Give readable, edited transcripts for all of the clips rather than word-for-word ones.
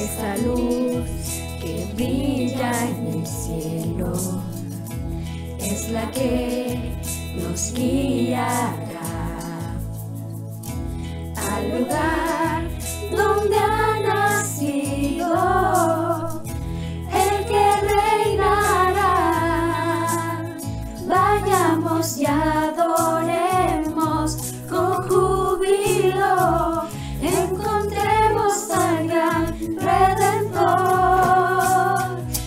esa luz que brilla en el cielo es la que nos guiará al lugar donde ha nacido el que reinará. Vayamos y adoremos con júbilo, encontremos al gran Redentor.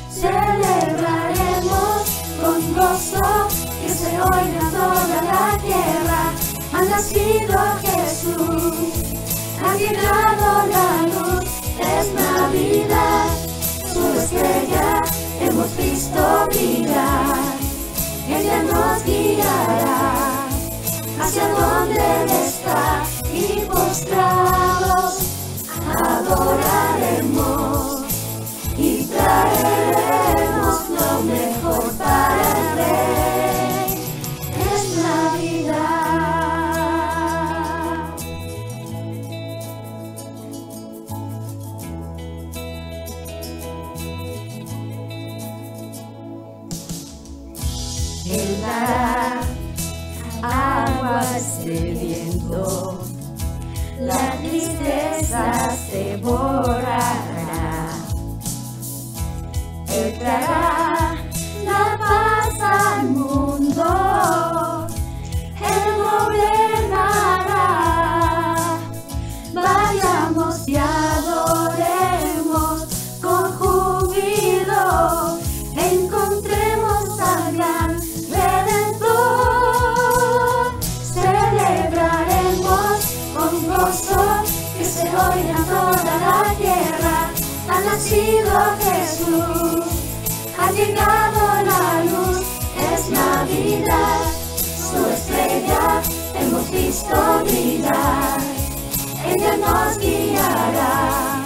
Celebraremos con gozo que se oiga en toda la tierra. Ha nacido Jesús, ha llegado la luz, es Navidad. Su estrella hemos visto brillar, ella nos guiará hacia donde Él está, y postrados adoraremos y traeremos lo mejor para el Rey. Es Navidad. Él dará aguas de viento, la tristeza se borrará. Él traerá la paz al mundo, Él gobernará. Vayamos y adoremos con júbilo, encontremos al gran Redentor. Celebraremos con gozo que se oiga en toda la tierra. Ha nacido Jesús, ha llegado la luz, es Navidad. Su estrella hemos visto brillar, ella nos guiará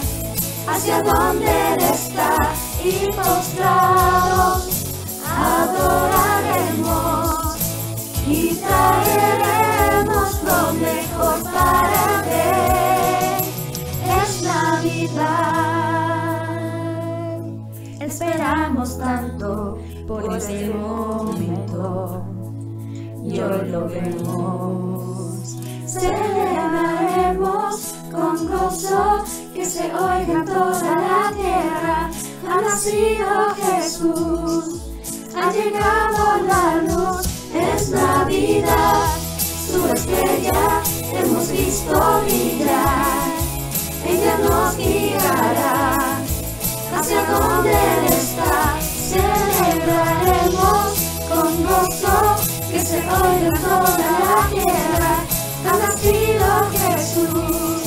hacia donde Él está, y postrados adoraremos y traeremos lo mejor para Él. Es Navidad. Esperamos tanto por ese momento y hoy lo vemos. Celebraremos con gozo que se oiga en toda la tierra. Ha nacido Jesús, ha llegado la luz, es Navidad. Su estrella hemos visto brillar, ella nos guiará hacia donde Él está. Celebraremos con gozo que se oiga en toda la tierra. Ha nacido Jesús,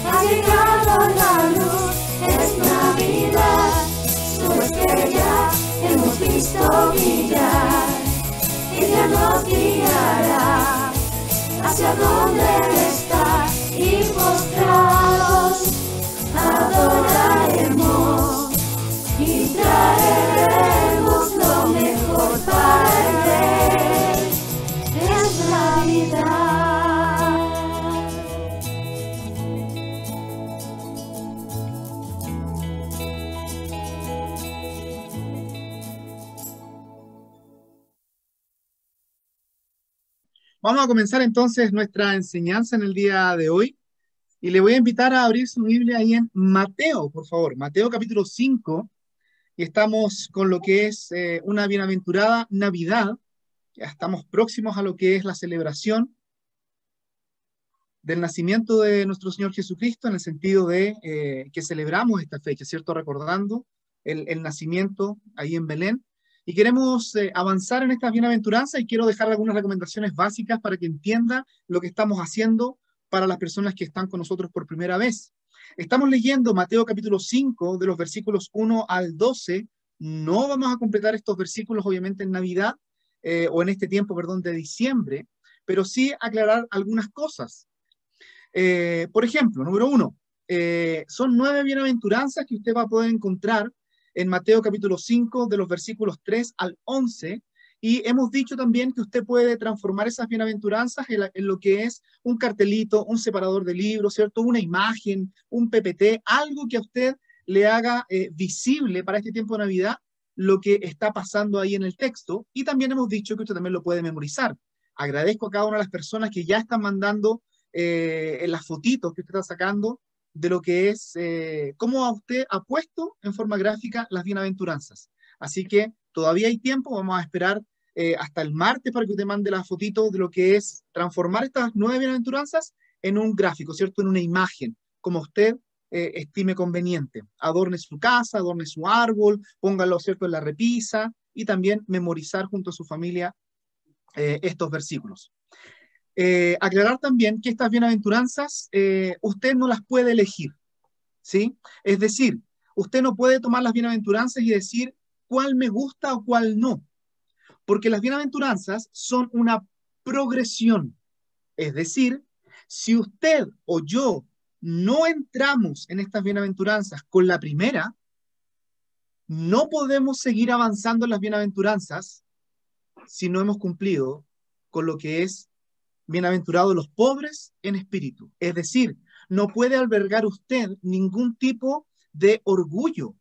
ha llegado la luz, es Navidad. Su estrella hemos visto brillar, ella nos guiará hacia donde Él está, y postrados adoraremos y traeremos lo mejor para el Rey. Es Navidad. Vamos a comenzar entonces nuestra enseñanza en el día de hoy y le voy a invitar a abrir su Biblia ahí en Mateo, por favor. Mateo capítulo 5, y estamos con lo que es una bienaventurada Navidad. Ya estamos próximos a lo que es la celebración del nacimiento de nuestro Señor Jesucristo, en el sentido de que celebramos esta fecha, ¿cierto? Recordando el nacimiento ahí en Belén. Y queremos avanzar en estas bienaventuranzas, y quiero dejar algunas recomendaciones básicas para que entienda lo que estamos haciendo para las personas que están con nosotros por primera vez. Estamos leyendo Mateo capítulo 5, de los versículos 1 al 12. No vamos a completar estos versículos, obviamente, en Navidad, o en este tiempo, perdón, de diciembre, pero sí aclarar algunas cosas. Por ejemplo, número 1, son 9 bienaventuranzas que usted va a poder encontrar en Mateo capítulo 5, de los versículos 3 al 11, y hemos dicho también que usted puede transformar esas bienaventuranzas en lo que es un cartelito, un separador de libros, ¿cierto? Una imagen, un PPT, algo que a usted le haga visible para este tiempo de Navidad lo que está pasando ahí en el texto, y también hemos dicho que usted también lo puede memorizar. Agradezco a cada una de las personas que ya están mandando en las fotitos que usted está sacando de lo que es, cómo a usted ha puesto en forma gráfica las bienaventuranzas. Así que todavía hay tiempo, vamos a esperar hasta el martes para que usted mande las fotitos de lo que es transformar estas 9 bienaventuranzas en un gráfico, ¿cierto? En una imagen, como usted estime conveniente. Adorne su casa, adorne su árbol, póngalo, ¿cierto?, en la repisa, y también memorizar junto a su familia estos versículos. Aclarar también que estas bienaventuranzas usted no las puede elegir, ¿sí? Es decir, usted no puede tomar las bienaventuranzas y decir cuál me gusta o cuál no, porque las bienaventuranzas son una progresión. Es decir, si usted o yo no entramos en estas bienaventuranzas con la primera, no podemos seguir avanzando en las bienaventuranzas si no hemos cumplido con lo que es bienaventurados los pobres en espíritu. Es decir, no puede albergar usted ningún tipo de orgullo,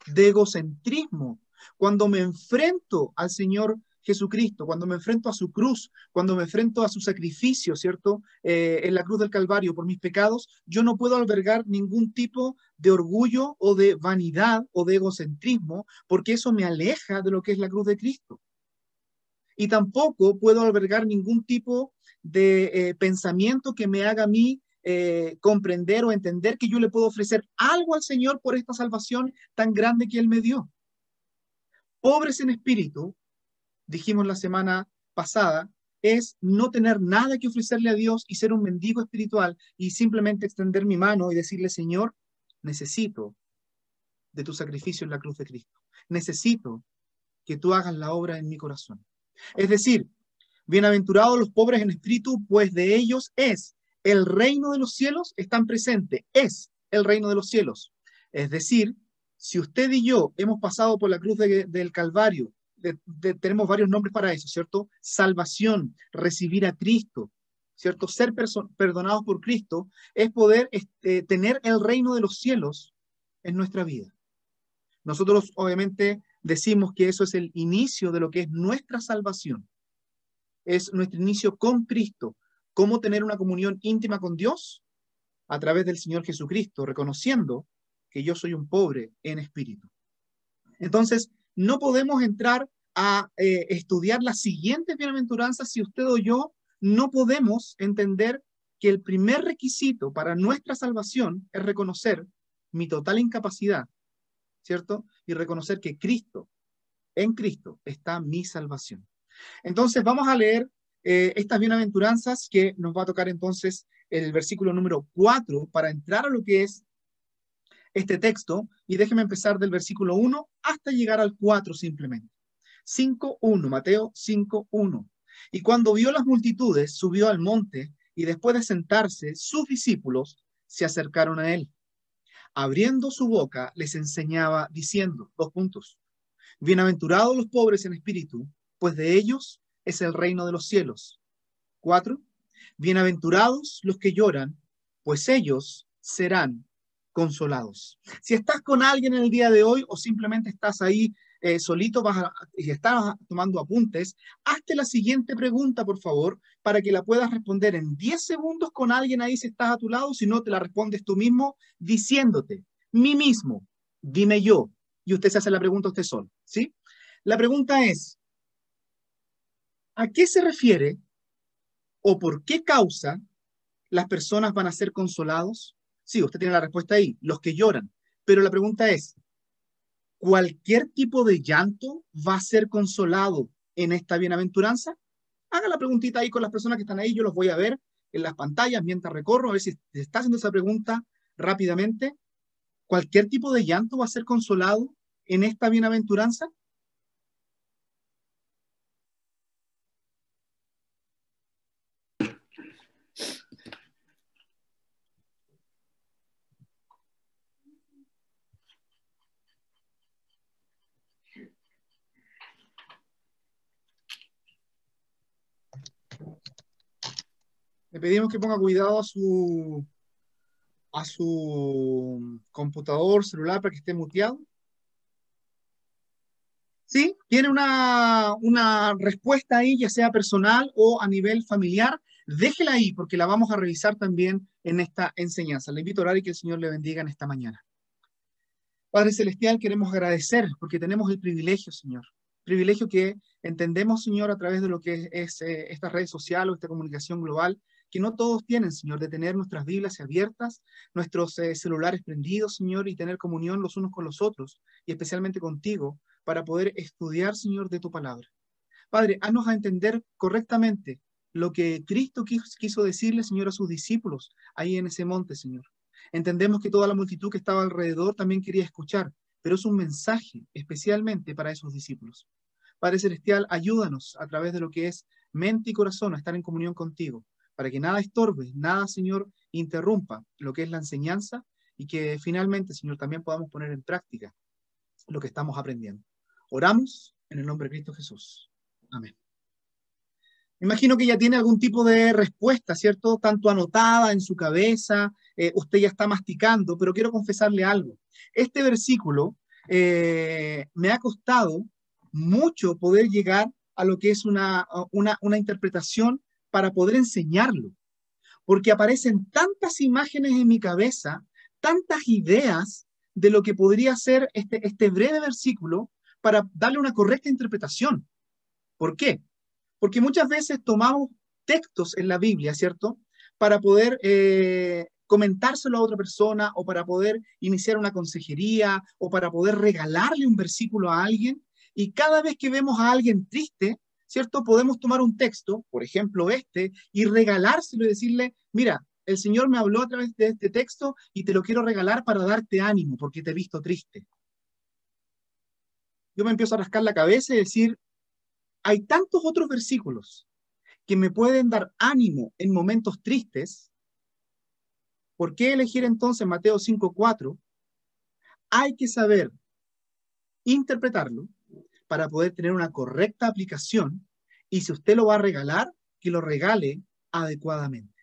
de egocentrismo. Cuando me enfrento al Señor Jesucristo, cuando me enfrento a su cruz, cuando me enfrento a su sacrificio, ¿cierto? En la cruz del Calvario por mis pecados, yo no puedo albergar ningún tipo de orgullo o de vanidad o de egocentrismo, porque eso me aleja de lo que es la cruz de Cristo. Y tampoco puedo albergar ningún tipo de pensamiento que me haga a mí comprender o entender que yo le puedo ofrecer algo al Señor por esta salvación tan grande que Él me dio. Pobres en espíritu, dijimos la semana pasada, es no tener nada que ofrecerle a Dios y ser un mendigo espiritual y simplemente extender mi mano y decirle, Señor, necesito de tu sacrificio en la cruz de Cristo. Necesito que tú hagas la obra en mi corazón. Es decir, bienaventurados los pobres en espíritu, pues de ellos es el reino de los cielos, están presentes, es el reino de los cielos. Es decir, si usted y yo hemos pasado por la cruz del Calvario, tenemos varios nombres para eso, ¿cierto? Salvación, recibir a Cristo, ¿cierto? Ser perdonados por Cristo es poder tener el reino de los cielos en nuestra vida. Nosotros obviamente decimos que eso es el inicio de lo que es nuestra salvación. Es nuestro inicio con Cristo. ¿Cómo tener una comunión íntima con Dios? A través del Señor Jesucristo, reconociendo que yo soy un pobre en espíritu. Entonces, no podemos entrar a estudiar las siguientes bienaventuranzas si usted o yo no podemos entender que el primer requisito para nuestra salvación es reconocer mi total incapacidad, ¿cierto? Y reconocer que en Cristo está mi salvación. Entonces vamos a leer estas bienaventuranzas que nos va a tocar entonces el versículo número 4 para entrar a lo que es este texto, y déjeme empezar del versículo 1 hasta llegar al 4 simplemente. 5:1, Mateo 5:1. Y cuando vio las multitudes, subió al monte, y después de sentarse, sus discípulos se acercaron a él. Abriendo su boca, les enseñaba diciendo, 2 puntos, bienaventurados los pobres en espíritu, pues de ellos es el reino de los cielos. 4, bienaventurados los que lloran, pues ellos serán consolados. Si estás con alguien en el día de hoy o simplemente estás ahí solito y estás tomando apuntes, hazte la siguiente pregunta, por favor, para que la puedas responder en 10 segundos con alguien ahí si estás a tu lado, si no te la respondes tú mismo diciéndote, mí mismo, dime yo, y usted se hace la pregunta usted solo, ¿sí? La pregunta es, ¿a qué se refiere o por qué causa las personas van a ser consolados? Sí, usted tiene la respuesta ahí, los que lloran. Pero la pregunta es, ¿cualquier tipo de llanto va a ser consolado en esta bienaventuranza? Haga la preguntita ahí con las personas que están ahí, yo los voy a ver en las pantallas mientras recorro, a ver si se está haciendo esa pregunta rápidamente. ¿Cualquier tipo de llanto va a ser consolado en esta bienaventuranza? Le pedimos que ponga cuidado a su a su computador, celular, para que esté muteado. ¿Sí? Tiene una respuesta ahí, ya sea personal o a nivel familiar. Déjela ahí, porque la vamos a revisar también en esta enseñanza. Le invito a orar y que el Señor le bendiga en esta mañana. Padre Celestial, queremos agradecer porque tenemos el privilegio, Señor. Privilegio que entendemos, Señor, a través de lo que es esta red social o esta comunicación global, que no todos tienen, Señor, de tener nuestras Biblias abiertas, nuestros celulares prendidos, Señor, y tener comunión los unos con los otros, y especialmente contigo, para poder estudiar, Señor, de tu palabra. Padre, haznos a entender correctamente lo que Cristo quiso decirle, Señor, a sus discípulos ahí en ese monte, Señor. Entendemos que toda la multitud que estaba alrededor también quería escuchar, pero es un mensaje especialmente para esos discípulos. Padre Celestial, ayúdanos a través de lo que es mente y corazón a estar en comunión contigo, para que nada estorbe, nada, Señor, interrumpa lo que es la enseñanza y que finalmente, Señor, también podamos poner en práctica lo que estamos aprendiendo. Oramos en el nombre de Cristo Jesús. Amén. Me imagino que ya tiene algún tipo de respuesta, ¿cierto? Tanto anotada en su cabeza, usted ya está masticando, pero quiero confesarle algo. Este versículo me ha costado mucho poder llegar a lo que es una interpretación para poder enseñarlo, porque aparecen tantas imágenes en mi cabeza, tantas ideas de lo que podría ser este breve versículo para darle una correcta interpretación. ¿Por qué? Porque muchas veces tomamos textos en la Biblia, ¿cierto? Para poder comentárselo a otra persona o para poder iniciar una consejería o para poder regalarle un versículo a alguien. Y cada vez que vemos a alguien triste, ¿cierto? Podemos tomar un texto, por ejemplo este, y regalárselo y decirle, mira, el Señor me habló a través de este texto y te lo quiero regalar para darte ánimo porque te he visto triste. Yo me empiezo a rascar la cabeza y decir, hay tantos otros versículos que me pueden dar ánimo en momentos tristes. ¿Por qué elegir entonces Mateo 5:4? Hay que saber interpretarlo para poder tener una correcta aplicación y si usted lo va a regalar, que lo regale adecuadamente,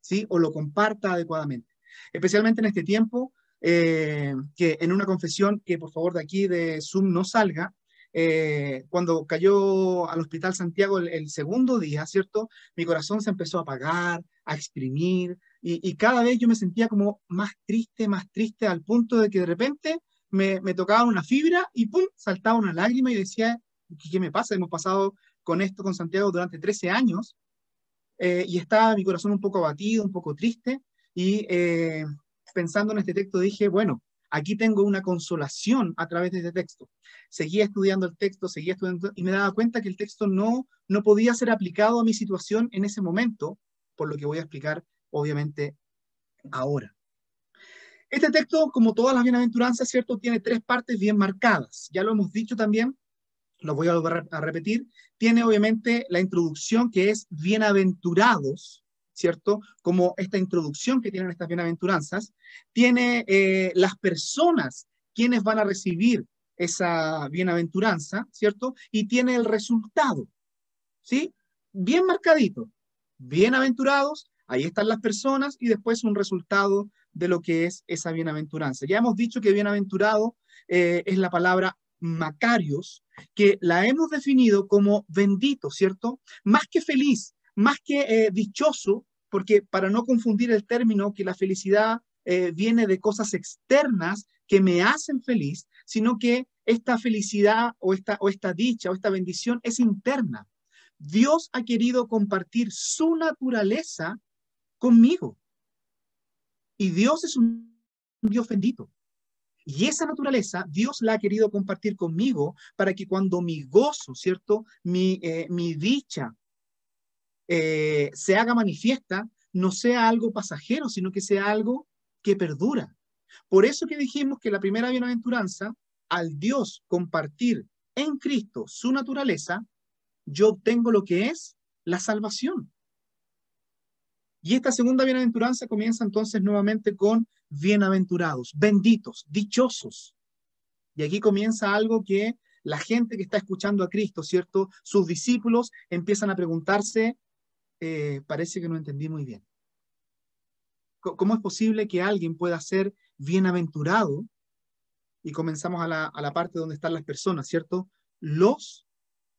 ¿sí? O lo comparta adecuadamente. Especialmente en este tiempo, que en una confesión, que por favor de aquí de Zoom no salga, cuando cayó al Hospital Santiago el segundo día, ¿cierto? Mi corazón se empezó a apagar, a exprimir, y cada vez yo me sentía como más triste, al punto de que de repente me tocaba una fibra y ¡pum! Saltaba una lágrima y decía, ¿qué me pasa? Hemos pasado con esto con Santiago durante 13 años, y estaba mi corazón un poco abatido, un poco triste, y pensando en este texto dije, bueno, aquí tengo una consolación a través de este texto. Seguía estudiando el texto, seguía estudiando, y me daba cuenta que el texto no podía ser aplicado a mi situación en ese momento, por lo que voy a explicar, obviamente, ahora. Este texto, como todas las bienaventuranzas, ¿cierto?, tiene tres partes bien marcadas. Ya lo hemos dicho también, lo voy a volver a repetir, tiene obviamente la introducción que es bienaventurados, ¿cierto? Como esta introducción que tienen estas bienaventuranzas, tiene las personas quienes van a recibir esa bienaventuranza, ¿cierto? Y tiene el resultado, ¿sí? Bien marcadito, bienaventurados, ahí están las personas y después un resultado de lo que es esa bienaventuranza. Ya hemos dicho que bienaventurado es la palabra Macarios, que la hemos definido como bendito, ¿cierto? Más que feliz, más que dichoso, porque para no confundir el término que la felicidad viene de cosas externas que me hacen feliz, sino que esta felicidad o esta dicha o esta bendición es interna. Dios ha querido compartir su naturaleza conmigo. Y Dios es un Dios bendito. Y esa naturaleza Dios la ha querido compartir conmigo para que cuando mi gozo, ¿cierto? Mi dicha se haga manifiesta, no sea algo pasajero, sino que sea algo que perdura. Por eso que dijimos que la primera bienaventuranza, al Dios compartir en Cristo su naturaleza, yo obtengo lo que es la salvación. Y esta segunda bienaventuranza comienza entonces nuevamente con bienaventurados, benditos, dichosos. Y aquí comienza algo que la gente que está escuchando a Cristo, ¿cierto? Sus discípulos empiezan a preguntarse, parece que no entendí muy bien. ¿Cómo es posible que alguien pueda ser bienaventurado? Y comenzamos a la parte donde están las personas, ¿cierto? Los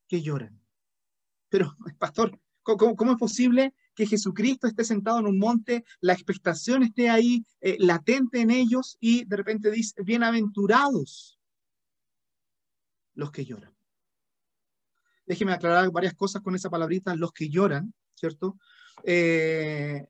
que lloran. Pero, pastor, ¿cómo es posible que Jesucristo esté sentado en un monte, la expectación esté ahí latente en ellos y de repente dice, bienaventurados los que lloran? Déjeme aclarar varias cosas con esa palabrita, los que lloran, ¿cierto?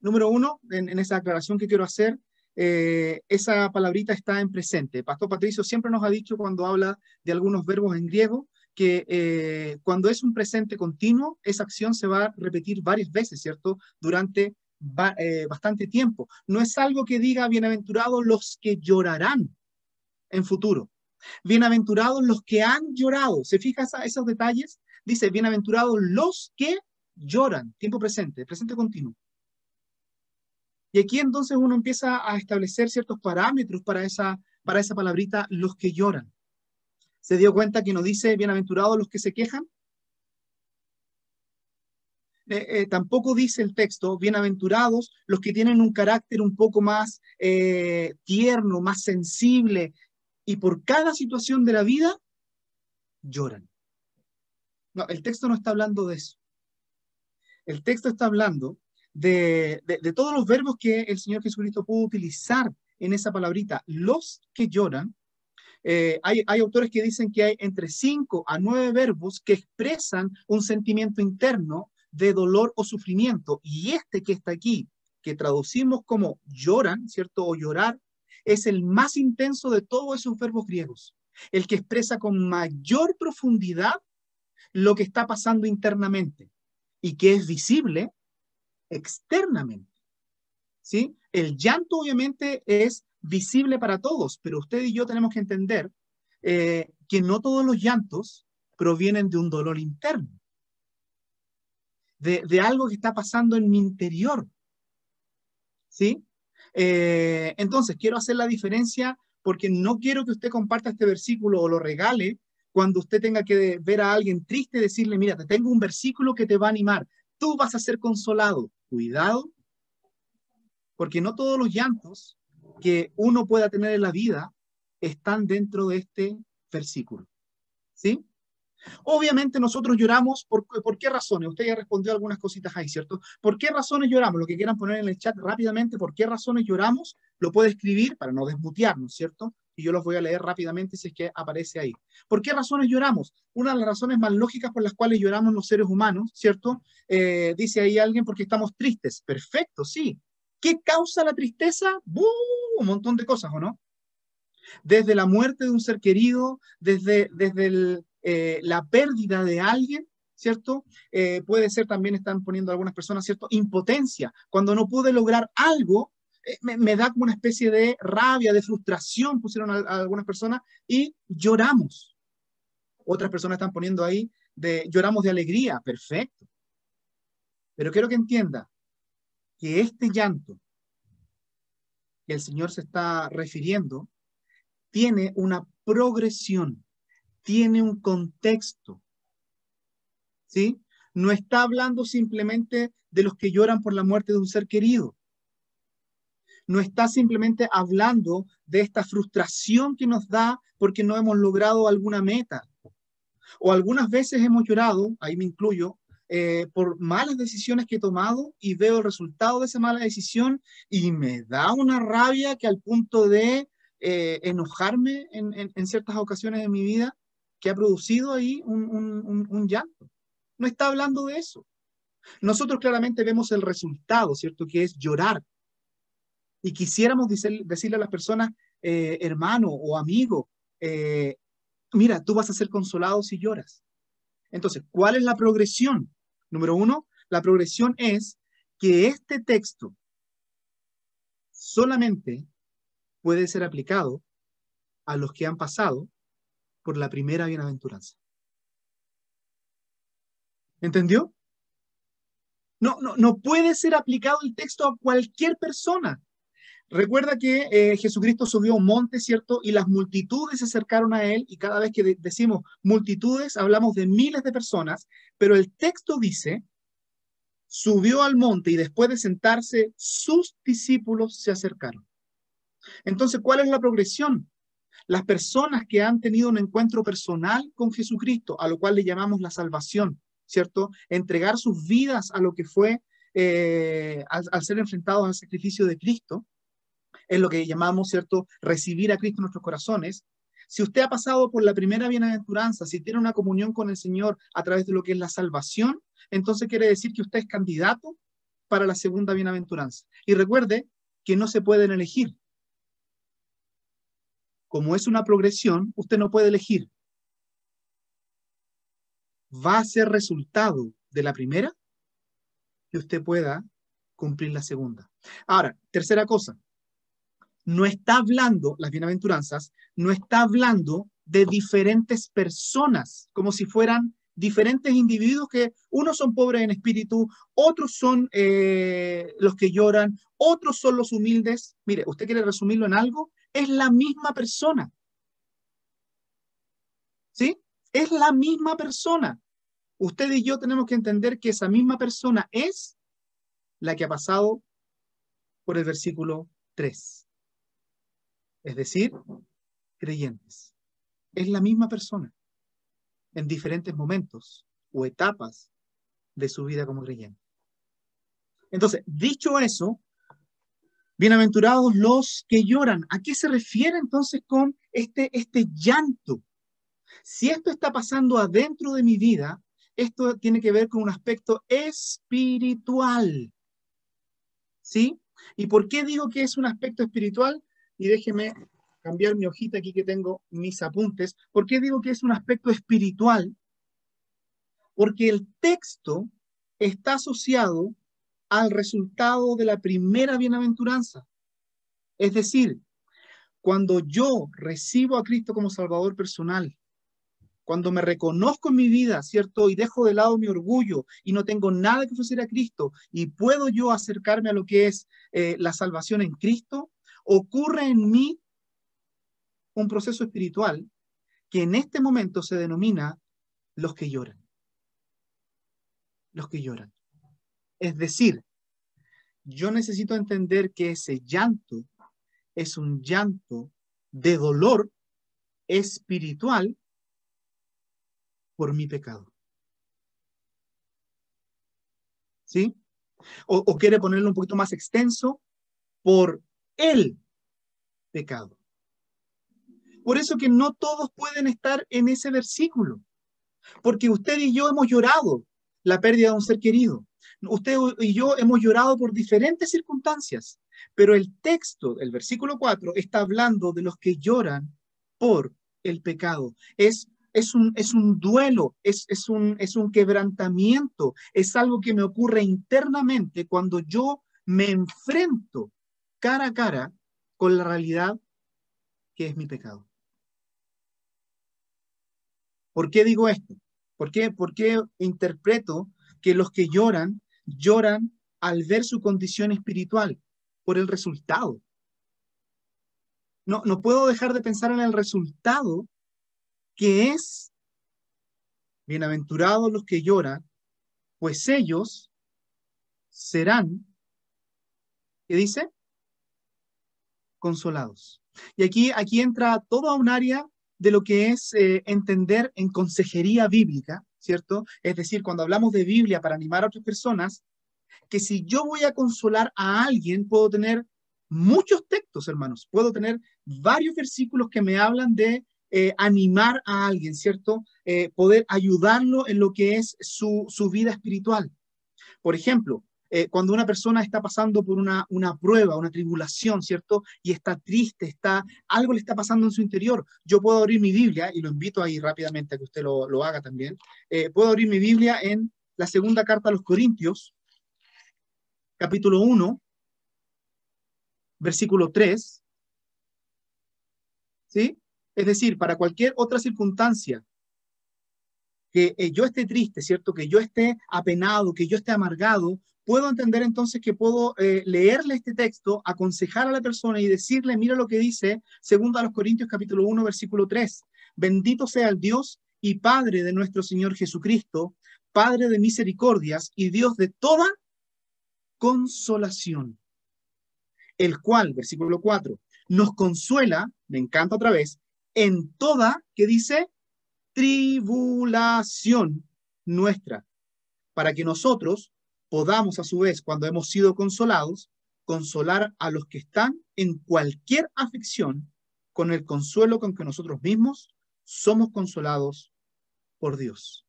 Número uno, en esa aclaración que quiero hacer, esa palabrita está en presente. Pastor Patricio siempre nos ha dicho cuando habla de algunos verbos en griego que cuando es un presente continuo, esa acción se va a repetir varias veces, ¿cierto? Durante bastante tiempo. No es algo que diga bienaventurados los que llorarán en futuro. Bienaventurados los que han llorado. ¿Se fija esos detalles? Dice, bienaventurados los que lloran. Tiempo presente, presente continuo. Y aquí entonces uno empieza a establecer ciertos parámetros para esa palabrita, los que lloran. ¿Se dio cuenta que no dice bienaventurados los que se quejan? Tampoco dice el texto, bienaventurados los que tienen un carácter un poco más tierno, más sensible, y por cada situación de la vida lloran. No, el texto no está hablando de eso. El texto está hablando de todos los verbos que el Señor Jesucristo pudo utilizar en esa palabrita, los que lloran. Hay autores que dicen que hay entre 5 a 9 verbos que expresan un sentimiento interno de dolor o sufrimiento. Y este que está aquí, que traducimos como lloran, ¿cierto? O llorar, es el más intenso de todos esos verbos griegos. El que expresa con mayor profundidad lo que está pasando internamente y que es visible externamente. ¿Sí? El llanto obviamente es visible para todos, pero usted y yo tenemos que entender que no todos los llantos provienen de un dolor interno, de algo que está pasando en mi interior. ¿Sí? Entonces, quiero hacer la diferencia porque no quiero que usted comparta este versículo o lo regale cuando usted tenga que ver a alguien triste y decirle, mira, te tengo un versículo que te va a animar, tú vas a ser consolado. Cuidado, porque no todos los llantos que uno pueda tener en la vida están dentro de este versículo. ¿Sí? Obviamente nosotros lloramos, ¿por qué razones? Usted ya respondió algunas cositas ahí, ¿cierto? ¿Por qué razones lloramos? Lo que quieran poner en el chat rápidamente, ¿por qué razones lloramos? Lo puede escribir para no desmutearnos, ¿cierto? Y yo los voy a leer rápidamente si es que aparece ahí. ¿Por qué razones lloramos? Una de las razones más lógicas por las cuales lloramos los seres humanos, ¿cierto? Dice ahí alguien, porque estamos tristes. Perfecto, sí. ¿Qué causa la tristeza? Un montón de cosas, ¿o no? Desde la muerte de un ser querido, desde la pérdida de alguien, ¿cierto? Puede ser, también están poniendo algunas personas, ¿cierto? Impotencia. Cuando no pude lograr algo, me da como una especie de rabia, de frustración, pusieron a algunas personas, y lloramos. Otras personas están poniendo ahí, lloramos de alegría. Perfecto. Pero quiero que entienda que este llanto que el Señor se está refiriendo tiene una progresión, tiene un contexto, ¿sí? No está hablando simplemente de los que lloran por la muerte de un ser querido. No está simplemente hablando de esta frustración que nos da porque no hemos logrado alguna meta. O algunas veces hemos llorado, ahí me incluyo, por malas decisiones que he tomado y veo el resultado de esa mala decisión y me da una rabia que al punto de enojarme en ciertas ocasiones de mi vida, que ha producido ahí un llanto. No está hablando de eso. Nosotros claramente vemos el resultado, ¿cierto? Que es llorar. Y quisiéramos decirle a las personas, hermano o amigo, mira, tú vas a ser consolado si lloras. Entonces, ¿cuál es la progresión? Número uno, la progresión es que este texto solamente puede ser aplicado a los que han pasado por la primera bienaventuranza. ¿Entendió? No puede ser aplicado el texto a cualquier persona. Recuerda que Jesucristo subió a un monte, ¿cierto? Y las multitudes se acercaron a él, y cada vez que decimos multitudes, hablamos de miles de personas, pero el texto dice subió al monte y después de sentarse, sus discípulos se acercaron. Entonces, ¿cuál es la progresión? Las personas que han tenido un encuentro personal con Jesucristo, a lo cual le llamamos la salvación, ¿cierto? Entregar sus vidas a lo que fue, al ser enfrentados al sacrificio de Cristo, es lo que llamamos, ¿cierto?, recibir a Cristo en nuestros corazones. Si usted ha pasado por la primera bienaventuranza, si tiene una comunión con el Señor a través de lo que es la salvación, entonces quiere decir que usted es candidato para la segunda bienaventuranza. Y recuerde que no se pueden elegir. Como es una progresión, usted no puede elegir. Va a ser resultado de la primera que usted pueda cumplir la segunda. Ahora, tercera cosa. No está hablando, las bienaventuranzas, no está hablando de diferentes personas, como si fueran diferentes individuos que unos son pobres en espíritu, otros son los que lloran, otros son los humildes. Mire, ¿usted quiere resumirlo en algo? Es la misma persona. ¿Sí? Es la misma persona. Usted y yo tenemos que entender que esa misma persona es la que ha pasado por el versículo 3. Es decir, creyentes. Es la misma persona en diferentes momentos o etapas de su vida como creyente. Entonces, dicho eso, bienaventurados los que lloran. ¿A qué se refiere entonces con este llanto? Si esto está pasando adentro de mi vida, esto tiene que ver con un aspecto espiritual. ¿Sí? ¿Y por qué digo que es un aspecto espiritual? Y déjeme cambiar mi hojita aquí que tengo mis apuntes. ¿Por qué digo que es un aspecto espiritual? Porque el texto está asociado al resultado de la primera bienaventuranza. Es decir, cuando yo recibo a Cristo como Salvador personal, cuando me reconozco en mi vida, ¿cierto? Y dejo de lado mi orgullo y no tengo nada que ofrecer a Cristo y puedo yo acercarme a lo que es la salvación en Cristo, ocurre en mí un proceso espiritual que en este momento se denomina los que lloran. Los que lloran. Es decir, yo necesito entender que ese llanto es un llanto de dolor espiritual por mi pecado. ¿Sí? O quiere ponerlo un poquito más extenso, por el pecado. Por eso que no todos pueden estar en ese versículo, porque usted y yo hemos llorado la pérdida de un ser querido. Usted y yo hemos llorado por diferentes circunstancias, pero el texto, el versículo 4, está hablando de los que lloran por el pecado. Es un duelo, es un quebrantamiento, es algo que me ocurre internamente cuando yo me enfrento cara a cara con la realidad que es mi pecado. ¿Por qué digo esto? ¿Por qué interpreto que los que lloran, lloran al ver su condición espiritual? Por el resultado. No puedo dejar de pensar en el resultado que es bienaventurados los que lloran, pues ellos serán, ¿qué dice? Consolados. Y aquí entra toda un área de lo que es entender en consejería bíblica, ¿cierto? Es decir, cuando hablamos de Biblia para animar a otras personas, que si yo voy a consolar a alguien, puedo tener muchos textos, hermanos. Puedo tener varios versículos que me hablan de animar a alguien, ¿cierto? Poder ayudarlo en lo que es su vida espiritual. Por ejemplo, cuando una persona está pasando por una prueba, una tribulación, ¿cierto? Y está triste, algo le está pasando en su interior. Yo puedo abrir mi Biblia, y lo invito ahí rápidamente a que usted lo haga también. Puedo abrir mi Biblia en la segunda carta a los Corintios, capítulo 1, versículo 3. ¿Sí? Es decir, para cualquier otra circunstancia que yo esté triste, ¿cierto? Que yo esté apenado, que yo esté amargado, puedo entender entonces que puedo leerle este texto, aconsejar a la persona y decirle, mira lo que dice, segundo a los Corintios capítulo 1, versículo 3. Bendito sea el Dios y Padre de nuestro Señor Jesucristo, Padre de misericordias y Dios de toda consolación, el cual, versículo 4, nos consuela, me encanta otra vez, en toda, ¿qué dice? Tribulación nuestra, para que nosotros podamos a su vez, cuando hemos sido consolados, consolar a los que están en cualquier aflicción con el consuelo con que nosotros mismos somos consolados por Dios.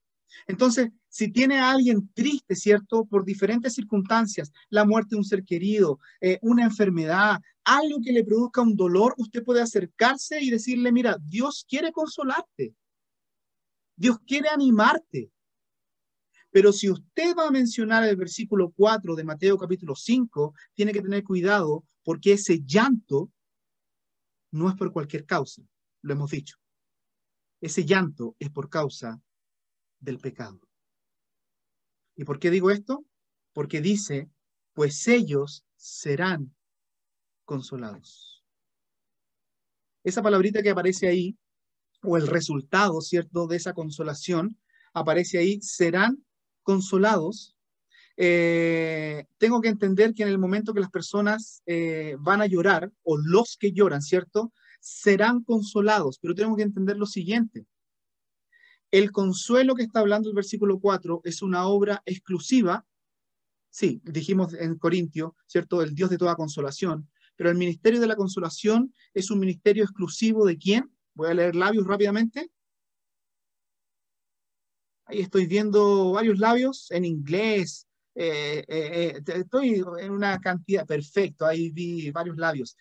Entonces, si tiene a alguien triste, ¿cierto? Por diferentes circunstancias, la muerte de un ser querido, una enfermedad, algo que le produzca un dolor, usted puede acercarse y decirle, mira, Dios quiere consolarte. Dios quiere animarte. Pero si usted va a mencionar el versículo 4 de Mateo capítulo 5, tiene que tener cuidado porque ese llanto no es por cualquier causa, lo hemos dicho. Ese llanto es por causa del pecado. ¿Y por qué digo esto? Porque dice, pues ellos serán consolados. Esa palabrita que aparece ahí, o el resultado, ¿cierto?, de esa consolación, aparece ahí, serán consolados. Tengo que entender que en el momento que las personas van a llorar, o los que lloran, ¿cierto?, serán consolados, pero tenemos que entender lo siguiente. El consuelo que está hablando el versículo 4 es una obra exclusiva, sí, dijimos en Corintio, ¿cierto?, el Dios de toda consolación, pero el ministerio de la consolación es un ministerio exclusivo ¿de quién? Voy a leer labios rápidamente. Ahí estoy viendo varios labios en inglés. Estoy en una cantidad, perfecto, ahí vi varios labios.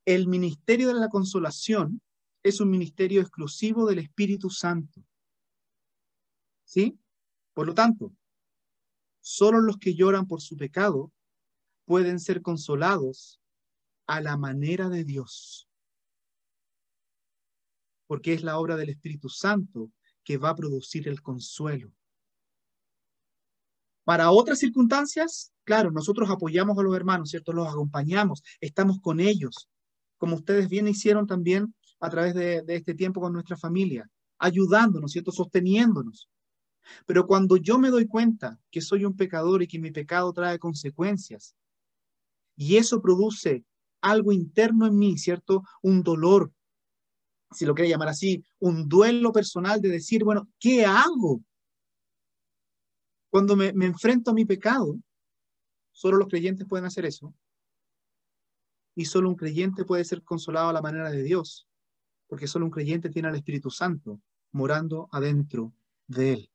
El ministerio de la consolación es un ministerio exclusivo del Espíritu Santo. ¿Sí? Por lo tanto, solo los que lloran por su pecado pueden ser consolados a la manera de Dios. Porque es la obra del Espíritu Santo que va a producir el consuelo. Para otras circunstancias, claro, nosotros apoyamos a los hermanos, ¿cierto? Los acompañamos, estamos con ellos, como ustedes bien hicieron también a través de este tiempo con nuestra familia, ayudándonos, ¿cierto? Sosteniéndonos. Pero cuando yo me doy cuenta que soy un pecador y que mi pecado trae consecuencias, y eso produce algo interno en mí, ¿cierto? Un dolor, si lo quiere llamar así, un duelo personal de decir, bueno, ¿qué hago? Cuando me enfrento a mi pecado, solo los creyentes pueden hacer eso. Y solo un creyente puede ser consolado a la manera de Dios, porque solo un creyente tiene al Espíritu Santo morando adentro de él.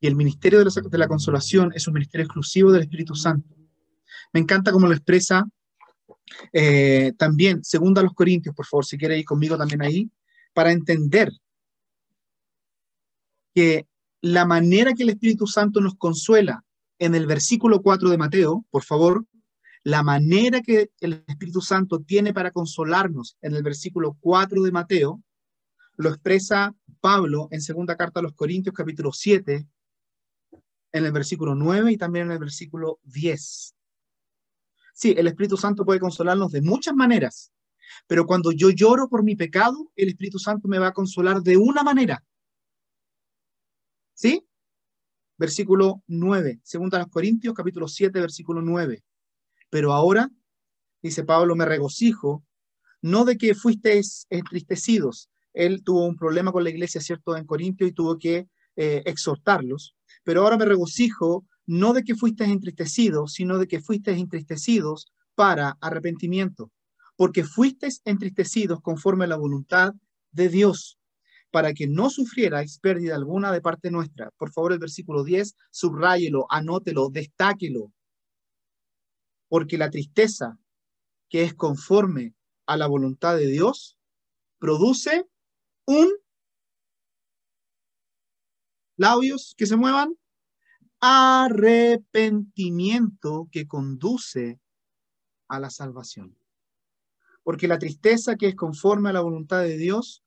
Y el ministerio de la consolación es un ministerio exclusivo del Espíritu Santo. Me encanta cómo lo expresa también, segundo a los Corintios, por favor, si quiere ir conmigo también ahí, para entender que la manera que el Espíritu Santo nos consuela en el versículo 4 de Mateo, por favor, la manera que el Espíritu Santo tiene para consolarnos en el versículo 4 de Mateo, lo expresa Pablo en segunda carta a los Corintios, capítulo 7, en el versículo 9 y también en el versículo 10. Sí, el Espíritu Santo puede consolarnos de muchas maneras, pero cuando yo lloro por mi pecado, el Espíritu Santo me va a consolar de una manera. ¿Sí? Versículo 9, segunda a los Corintios, capítulo 7, versículo 9. Pero ahora, dice Pablo, me regocijo, no de que fuisteis entristecidos. Él tuvo un problema con la iglesia, ¿cierto?, en Corintio y tuvo que exhortarlos. Pero ahora me regocijo, no de que fuisteis entristecidos, sino de que fuisteis entristecidos para arrepentimiento. Porque fuisteis entristecidos conforme a la voluntad de Dios, para que no sufrierais pérdida alguna de parte nuestra. Por favor, el versículo 10, subráyelo, anótelo, destáquelo. Porque la tristeza que es conforme a la voluntad de Dios produce un, labios que se muevan, arrepentimiento que conduce a la salvación. Porque la tristeza que es conforme a la voluntad de Dios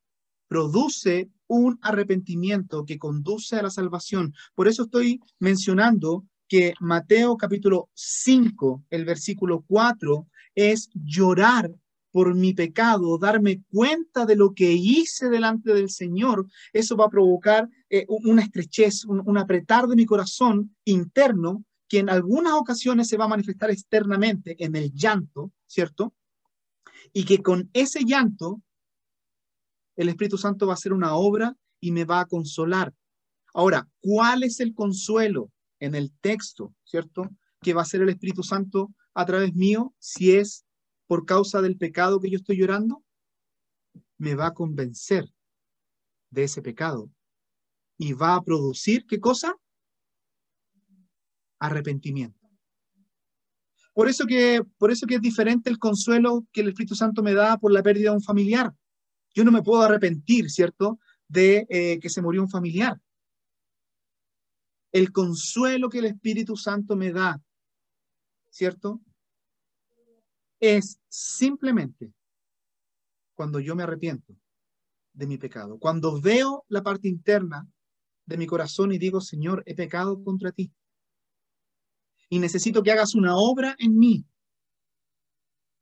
produce un arrepentimiento que conduce a la salvación. Por eso estoy mencionando que Mateo capítulo 5, el versículo 4, es llorar por mi pecado, darme cuenta de lo que hice delante del Señor. Eso va a provocar una estrechez, un apretar de mi corazón interno que en algunas ocasiones se va a manifestar externamente en el llanto, ¿cierto? Y que con ese llanto el Espíritu Santo va a hacer una obra y me va a consolar. Ahora, ¿cuál es el consuelo en el texto, ¿cierto? Que va a hacer el Espíritu Santo a través mío si es por causa del pecado que yo estoy llorando? Me va a convencer de ese pecado y va a producir, ¿qué cosa? Arrepentimiento. Por eso que es diferente el consuelo que el Espíritu Santo me da por la pérdida de un familiar. Yo no me puedo arrepentir, ¿cierto?, de que se murió un familiar. El consuelo que el Espíritu Santo me da, ¿cierto?, es simplemente cuando yo me arrepiento de mi pecado. Cuando veo la parte interna de mi corazón y digo, Señor, he pecado contra ti. Y necesito que hagas una obra en mí.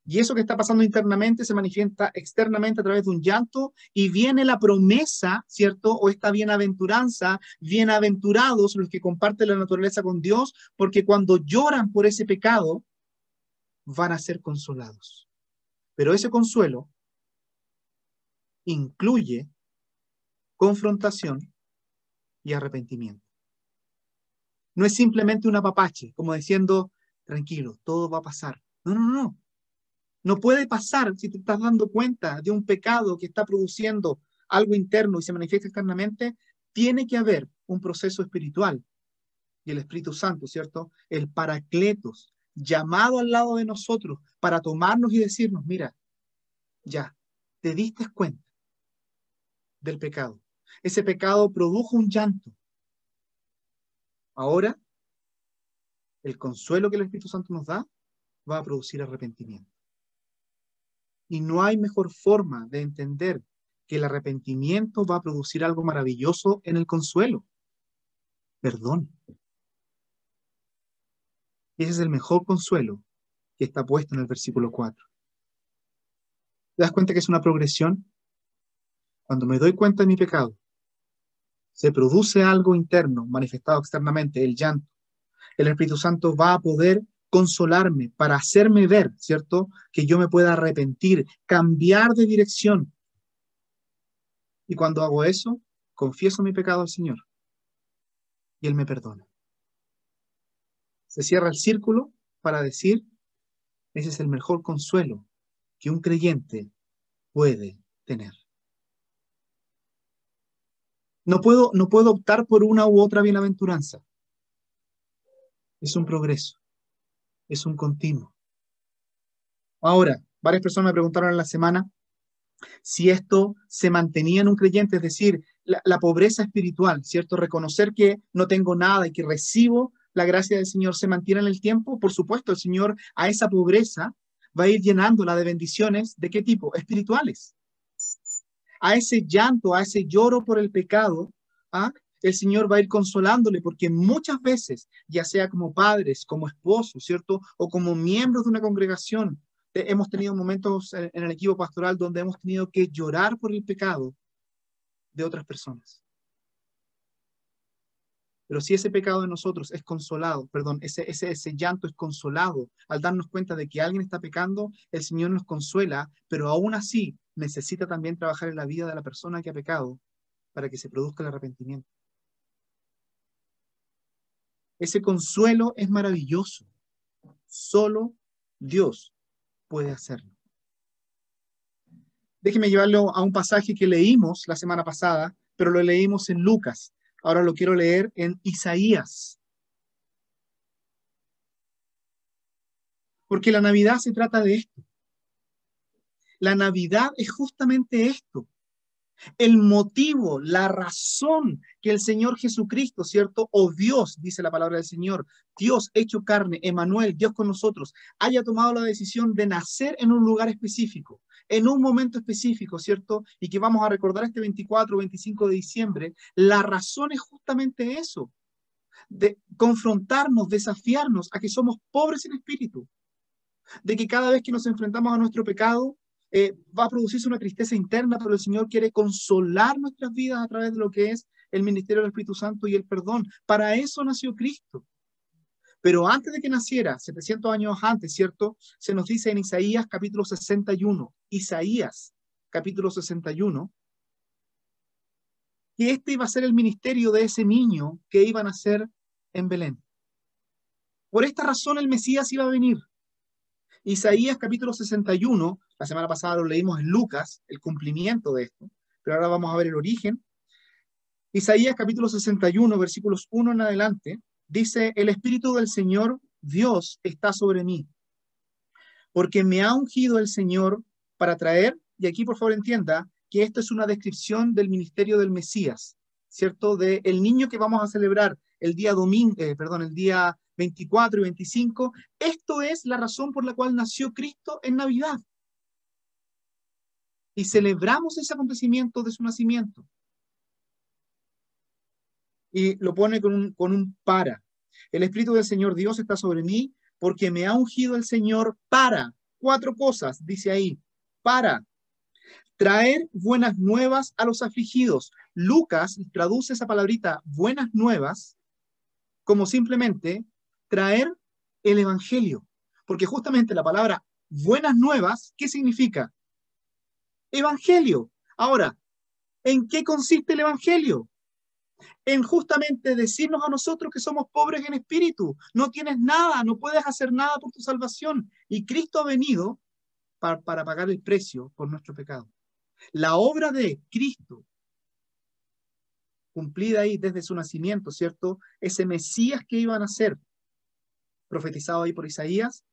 Y eso que está pasando internamente se manifiesta externamente a través de un llanto y viene la promesa, ¿cierto? O esta bienaventuranza, bienaventurados los que comparten la naturaleza con Dios, porque cuando lloran por ese pecado, van a ser consolados. Pero ese consuelo incluye confrontación y arrepentimiento. No es simplemente un apapache, como diciendo, tranquilo, todo va a pasar. No, no, no. No puede pasar si te estás dando cuenta de un pecado que está produciendo algo interno y se manifiesta externamente. Tiene que haber un proceso espiritual y el Espíritu Santo, ¿cierto? El Paracletos, llamado al lado de nosotros para tomarnos y decirnos, mira, ya, te diste cuenta del pecado. Ese pecado produjo un llanto. Ahora, el consuelo que el Espíritu Santo nos da va a producir arrepentimiento. Y no hay mejor forma de entender que el arrepentimiento va a producir algo maravilloso en el consuelo. Perdón. Y ese es el mejor consuelo que está puesto en el versículo 4. ¿Te das cuenta que es una progresión? Cuando me doy cuenta de mi pecado, se produce algo interno, manifestado externamente, el llanto. El Espíritu Santo va a poder consolarme para hacerme ver, ¿cierto? Que yo me pueda arrepentir, cambiar de dirección. Y cuando hago eso, confieso mi pecado al Señor y Él me perdona. Se cierra el círculo para decir, ese es el mejor consuelo que un creyente puede tener. No puedo optar por una u otra bienaventuranza. Es un progreso, es un continuo. Ahora, varias personas me preguntaron en la semana si esto se mantenía en un creyente, es decir, la pobreza espiritual, ¿cierto? Reconocer que no tengo nada y que recibo la gracia del Señor se mantiene en el tiempo. Por supuesto, el Señor a esa pobreza va a ir llenándola de bendiciones. ¿De qué tipo? Espirituales. A ese llanto, a ese lloro por el pecado, ¿ah? El Señor va a ir consolándole, porque muchas veces, ya sea como padres, como esposos, ¿cierto? O como miembros de una congregación, hemos tenido momentos en el equipo pastoral donde hemos tenido que llorar por el pecado de otras personas. Pero si ese pecado de nosotros es consolado, perdón, ese llanto es consolado, al darnos cuenta de que alguien está pecando, el Señor nos consuela, pero aún así necesita también trabajar en la vida de la persona que ha pecado para que se produzca el arrepentimiento. Ese consuelo es maravilloso. Solo Dios puede hacerlo. Déjeme llevarlo a un pasaje que leímos la semana pasada, pero lo leímos en Lucas. Ahora lo quiero leer en Isaías. Porque la Navidad se trata de esto. La Navidad es justamente esto. El motivo, la razón que el Señor Jesucristo, ¿cierto? O Dios, dice la palabra del Señor, Dios hecho carne, Emmanuel, Dios con nosotros, haya tomado la decisión de nacer en un lugar específico, en un momento específico, ¿cierto? Y que vamos a recordar este 24 o 25 de diciembre, la razón es justamente eso, de confrontarnos, desafiarnos a que somos pobres en espíritu, de que cada vez que nos enfrentamos a nuestro pecado, va a producirse una tristeza interna, pero el Señor quiere consolar nuestras vidas a través de lo que es el ministerio del Espíritu Santo y el perdón. Para eso nació Cristo, Pero antes de que naciera, 700 años antes, ¿cierto? Se nos dice en Isaías capítulo 61, Isaías capítulo 61, que este iba a ser el ministerio de ese niño que iba a nacer en Belén. Por esta razón el Mesías iba a venir. Isaías capítulo 61, la semana pasada lo leímos en Lucas, el cumplimiento de esto, pero ahora vamos a ver el origen. Isaías capítulo 61, versículos 1 en adelante, dice: el Espíritu del Señor Dios está sobre mí, porque me ha ungido el Señor para traer, y aquí por favor entienda que esto es una descripción del ministerio del Mesías, ¿cierto? De el niño que vamos a celebrar el día el día 24 y 25. Esto es la razón por la cual nació Cristo en Navidad. Y celebramos ese acontecimiento de su nacimiento. Y lo pone con un para. El Espíritu del Señor Dios está sobre mí, porque me ha ungido el Señor para 4 cosas, dice ahí, para traer buenas nuevas a los afligidos. Lucas traduce esa palabrita buenas nuevas como simplemente traer el evangelio, porque justamente la palabra buenas nuevas, ¿qué significa? Evangelio. Ahora, ¿en qué consiste el evangelio? En justamente decirnos a nosotros que somos pobres en espíritu, no tienes nada, no puedes hacer nada por tu salvación, y Cristo ha venido para pagar el precio por nuestro pecado. La obra de Cristo, cumplida ahí desde su nacimiento, ¿cierto? Ese Mesías que iba a nacer, profetizado ahí por Isaías,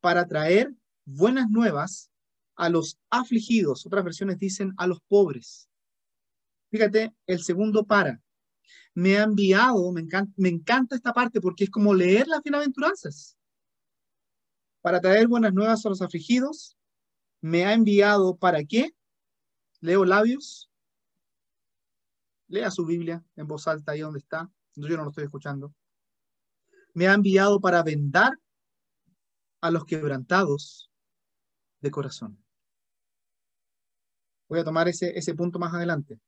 para traer buenas nuevas a los afligidos. Otras versiones dicen a los pobres. Fíjate, el segundo para. Me ha enviado, me encanta esta parte porque es como leer las bienaventuranzas. Para traer buenas nuevas a los afligidos, me ha enviado ¿para qué? Leo labios. Lea su Biblia en voz alta ahí donde está. Yo no lo estoy escuchando. Me ha enviado para vendar a los quebrantados de corazón. Voy a tomar ese punto más adelante.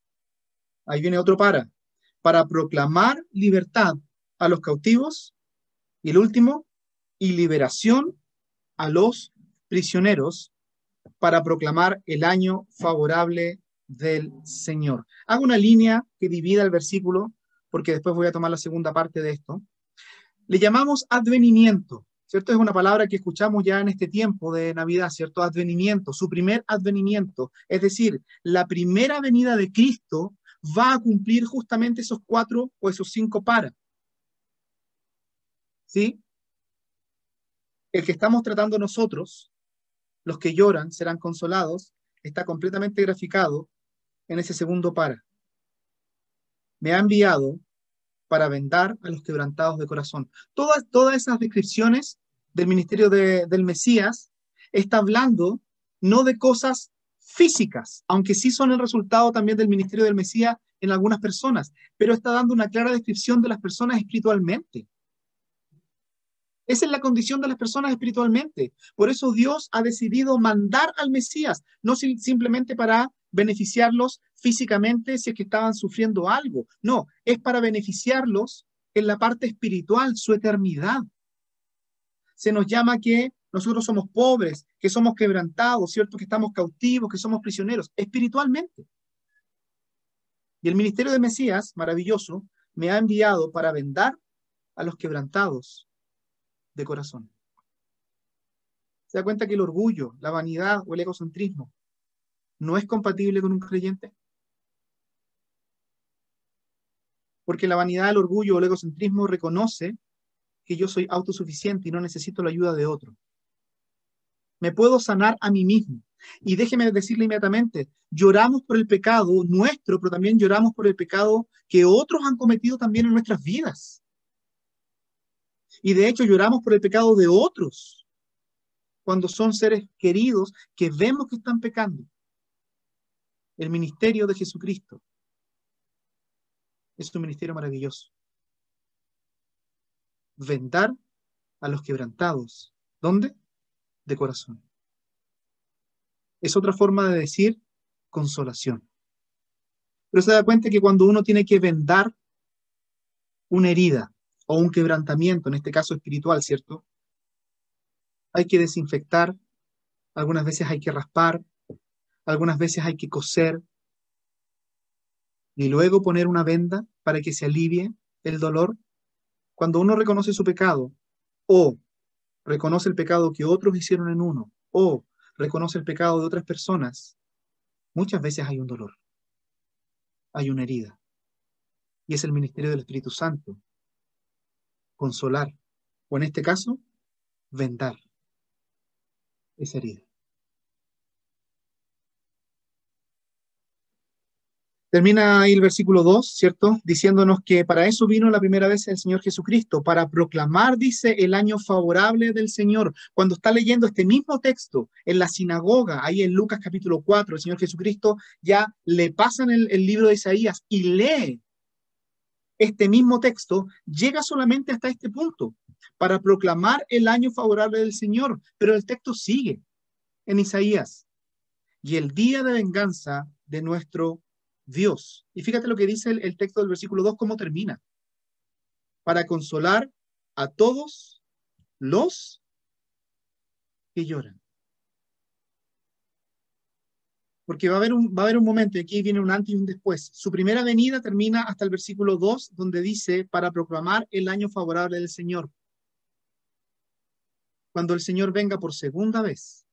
Ahí viene otro para proclamar libertad a los cautivos, y el último, y liberación a los prisioneros, para proclamar el año favorable del Señor. Hago una línea que divida el versículo, porque después voy a tomar la segunda parte de esto. Le llamamos advenimiento, ¿cierto? Es una palabra que escuchamos ya en este tiempo de Navidad, ¿cierto? Advenimiento, su primer advenimiento, es decir, la primera venida de Cristo va a cumplir justamente esos 4 o esos 5 para. ¿Sí? El que estamos tratando nosotros, los que lloran serán consolados, está completamente graficado en ese segundo para. Me ha enviado para vendar a los quebrantados de corazón. Todas esas descripciones del ministerio del Mesías está hablando no de cosas físicas, aunque sí son el resultado también del ministerio del Mesías en algunas personas, pero está dando una clara descripción de las personas espiritualmente. Esa es la condición de las personas espiritualmente. Por eso Dios ha decidido mandar al Mesías, no simplemente para beneficiarlos físicamente si es que estaban sufriendo algo. No, es para beneficiarlos en la parte espiritual, su eternidad. Se nos llama que nosotros somos pobres, que somos quebrantados, ¿cierto? Que estamos cautivos, que somos prisioneros, espiritualmente. Y el ministerio de Mesías, maravilloso, me ha enviado para vendar a los quebrantados de corazón. ¿Se da cuenta que el orgullo, la vanidad o el egocentrismo no es compatible con un creyente? Porque la vanidad, el orgullo o el egocentrismo reconoce que yo soy autosuficiente y no necesito la ayuda de otro. Me puedo sanar a mí mismo. Y déjeme decirle inmediatamente, lloramos por el pecado nuestro, pero también lloramos por el pecado que otros han cometido también en nuestras vidas. Y de hecho lloramos por el pecado de otros, cuando son seres queridos que vemos que están pecando. El ministerio de Jesucristo es un ministerio maravilloso. Vendar a los quebrantados. ¿Dónde? De corazón. Es otra forma de decir consolación. Pero se da cuenta que cuando uno tiene que vendar una herida, o un quebrantamiento, en este caso espiritual, ¿cierto? Hay que desinfectar, algunas veces hay que raspar, algunas veces hay que coser y luego poner una venda para que se alivie el dolor. Cuando uno reconoce su pecado o reconoce el pecado que otros hicieron en uno o reconoce el pecado de otras personas, muchas veces hay un dolor, hay una herida. Y es el ministerio del Espíritu Santo, consolar, o en este caso, vendar esa herida. Termina ahí el versículo 2, ¿cierto? Diciéndonos que para eso vino la primera vez el Señor Jesucristo, para proclamar, dice, el año favorable del Señor. Cuando está leyendo este mismo texto en la sinagoga, ahí en Lucas capítulo 4, el Señor Jesucristo ya le pasan el libro de Isaías y lee este mismo texto, llega solamente hasta este punto, para proclamar el año favorable del Señor. Pero el texto sigue en Isaías. Y el día de venganza de nuestro Dios. Y fíjate lo que dice el texto del versículo 2, cómo termina. Para consolar a todos los que lloran. Porque va a haber un momento, y aquí viene un antes y un después. Su primera venida termina hasta el versículo 2, donde dice, para proclamar el año favorable del Señor. Cuando el Señor venga por segunda vez,